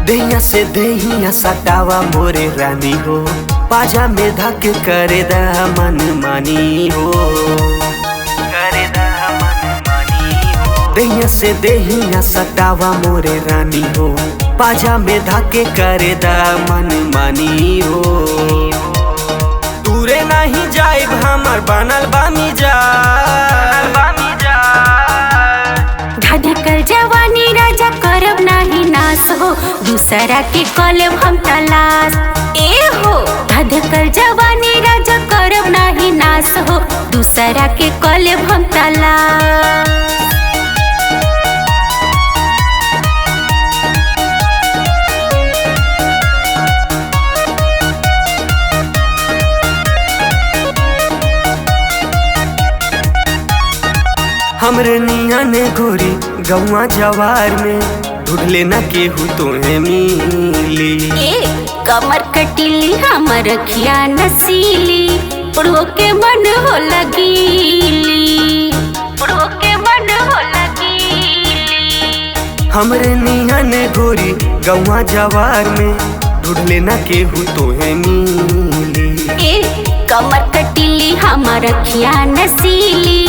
देहिया से देहिया सटावा मोरे रानी हो, पाजा में धक करे दा मन मानी हो, करे दा मन मानी हो। देहिया से देहिया सटावा मोरे रानी हो, पाजा में धके करे दा मन मानी हो। दूरे नहीं जाइब हमर बनल बामी जा, धधकल जवानी राजा करब नाही नास हो, दूसरा के कॉलेब हम तलाश। ए हो धधकल जवानी राजा करब नाही नास हो, दूसरा के कॉलेब हम तलाश। हमरे निया ने गोरी गौवा जवार में, ढूंढले न केहू तोहे मिली। कमर कटिली हमर खिया नसीली, उड़ो के मन हो लगीली, उड़ो के मन हो लगीली। हमरे निया ने गोरी गौवा जवार में, ढूंढले न केहू तोहे मिली। कमर कटिली हमर खिया नसीली,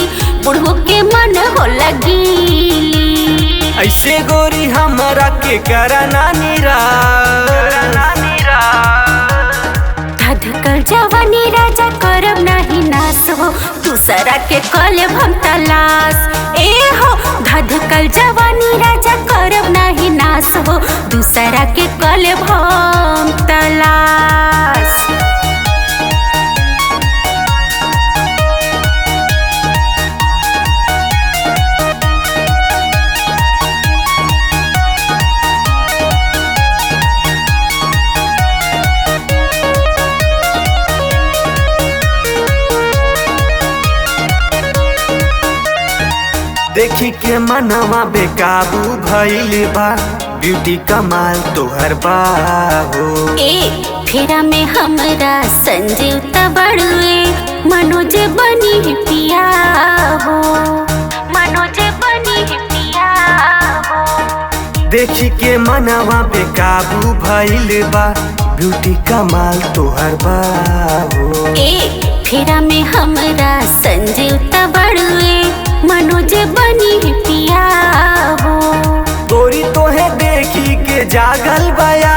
बुढ़ो के मन हो लगीली। ऐसे गोरी हमरा के करा नानी रा, धधकल जवानी राजा करब नाही नास हो, दूसरा के कॉलेब हम तलाश। ए हो धधकल जवानी राजा करब नाही नास हो, दूसरा के कॉलेब हम तलाश। देखी के मनवा बेकाबू भइल बा, ब्यूटी कमाल तोहर बा हो। फेरा में हमरा संजीव तबड़ुए, मनोज बनी पिया हो, मनोज बनी पिया हो। देखी के मनवा बेकाबू भइल बा, ब्यूटी कमाल तोहर बा हो। फेरा में हमरा संजीव तबड़ुए, मनोज बनी पिया हो। गोरी तोहे देखी के जागल बया,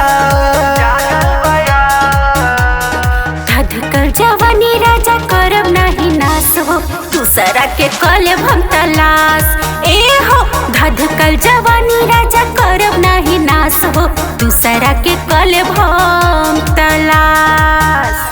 धधकल जवानी राजा करब नाही नास हो, दूसरा के कॉलेब हम तलाश। ए हो धधकल जवानी राजा करब नाही नास हो, दूसरा के कॉलेब हम तलाश।